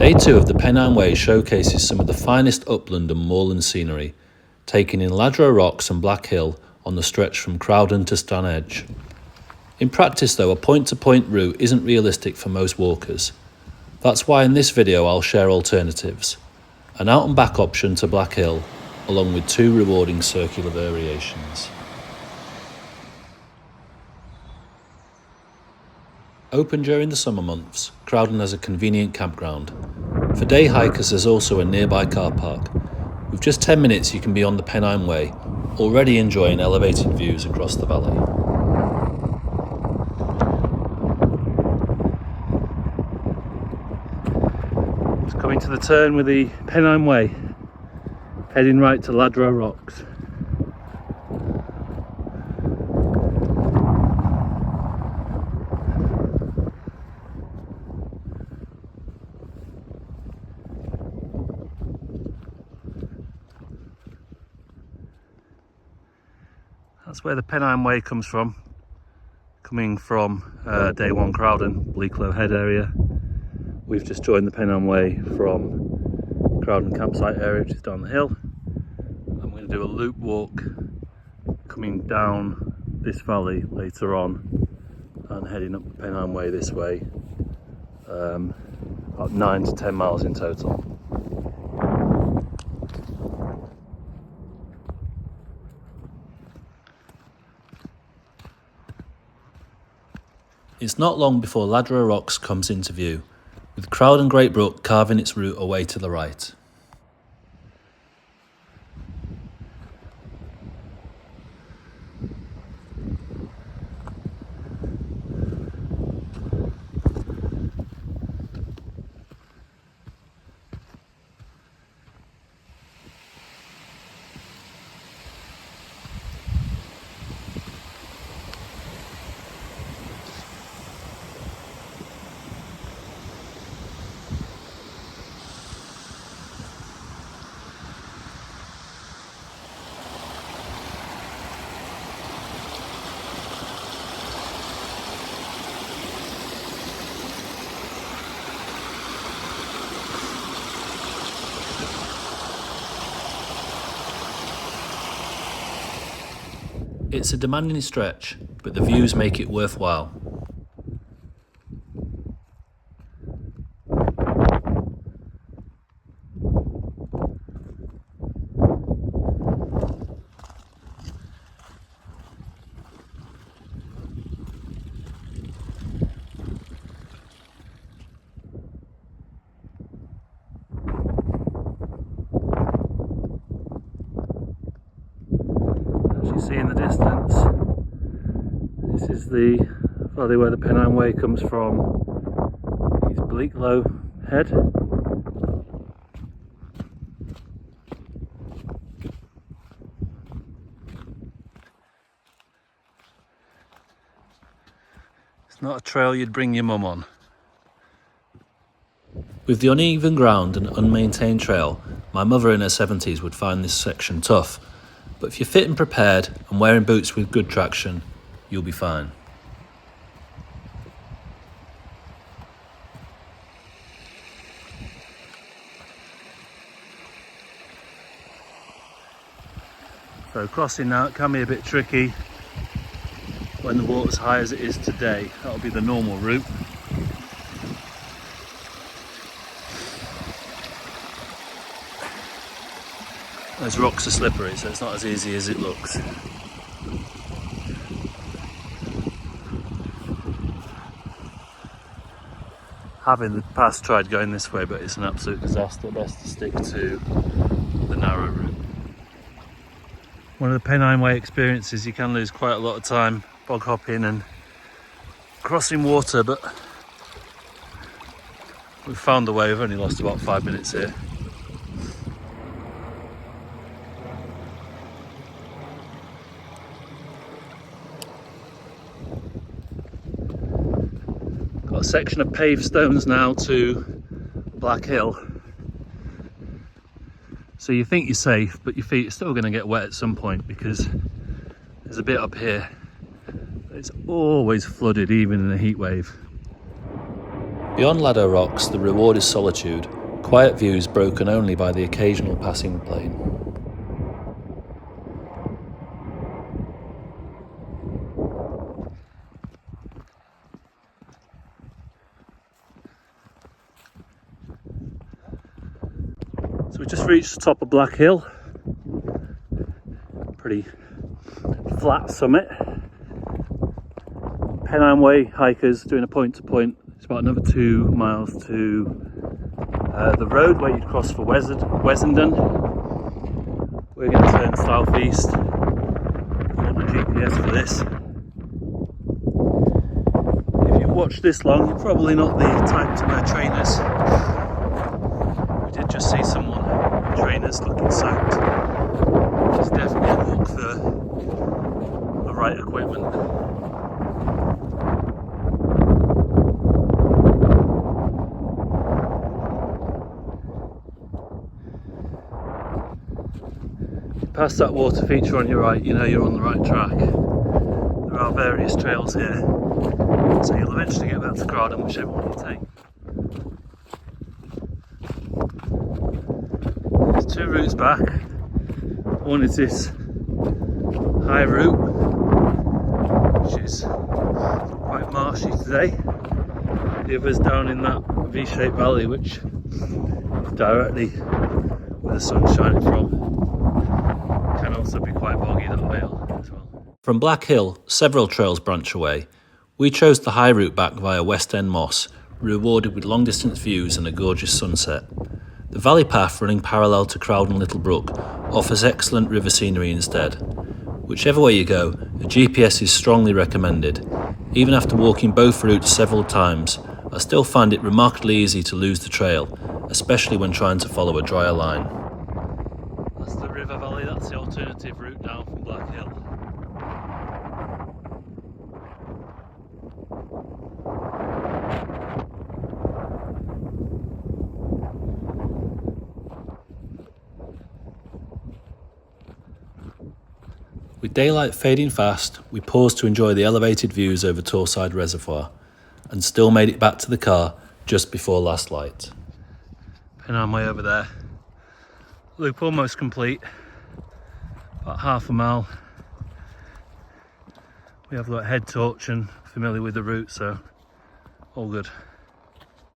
Day 2 of the Pennine Way showcases some of the finest upland and moorland scenery, taken in Laddow Rocks and Black Hill on the stretch from Crowden to Stanedge. In practice though, a point-to-point route isn't realistic for most walkers. That's why in this video I'll share alternatives. An out and back option to Black Hill, along with 2 rewarding circular variations. Open during the summer months, Crowden has a convenient campground. For day hikers there's also a nearby car park. With just 10 minutes you can be on the Pennine Way, already enjoying elevated views across the valley. Just coming to the turn with the Pennine Way, heading right to Laddow Rocks. That's where the Pennine Way comes from, coming from Day 1 Crowden, Bleaklow Head area. We've just joined the Pennine Way from Crowden campsite area, which is down the hill. I'm going to do a loop walk coming down this valley later on and heading up the Pennine Way this way, about 9 to 10 miles in total. It's not long before Laddow Rocks comes into view, with Crowden Great Brook carving its route away to the right. It's a demanding stretch, but the views make it worthwhile. See in the distance, this is the valley where the Pennine Way comes from. It's Bleaklow Head. It's not a trail you'd bring your mum on. With the uneven ground and unmaintained trail, my mother in her 70s would find this section tough. But if you're fit and prepared and wearing boots with good traction, you'll be fine. So crossing now, it can be a bit tricky when the water's high as it is today. That'll be the normal route. Those rocks are slippery, so it's not as easy as it looks. Have in the past tried going this way, but it's an absolute disaster. Best to stick to the narrow route. One of the Pennine Way experiences, you can lose quite a lot of time bog hopping and crossing water, but we've found the way. We've only lost about 5 minutes here. Got a section of paved stones now to Black Hill. So you think you're safe, but your feet are still going to get wet at some point because there's a bit up here. It's always flooded, even in a heat wave. Beyond Laddow Rocks, the reward is solitude, quiet views broken only by the occasional passing plane. So we just reached the top of Black Hill, pretty flat summit. Pennine Way hikers doing a point to point. It's about another 2 miles to the road where you'd cross for Wessenden. We're going to turn southeast. I'm on the GPS for this. If you've watched this long, you're probably not the type to wear trainers. We did just see someone in trainers looking soaked, which is definitely a look for the right equipment. Past that water feature on your right, you know you're on the right track. There are various trails here, so you'll eventually get back to Crowden, whichever one you take. There's 2 routes back. One is this high route, which is quite marshy today. The other's down in that V-shaped valley, which is directly where the sun's shining from. Can also be quite boggy, that vale as well. From Black Hill, several trails branch away. We chose the high route back via West End Moss, rewarded with long distance views and a gorgeous sunset. The valley path running parallel to Crowden Little Brook offers excellent river scenery instead. Whichever way you go, a GPS is strongly recommended. Even after walking both routes several times, I still find it remarkably easy to lose the trail, especially when trying to follow a drier line. That's the river valley, that's the alternative route down from Black Hill. With daylight fading fast, we paused to enjoy the elevated views over Torside Reservoir, and still made it back to the car just before last light. Pennine Way over there. Loop almost complete, about half a mile. We have got a head torch and familiar with the route, so all good.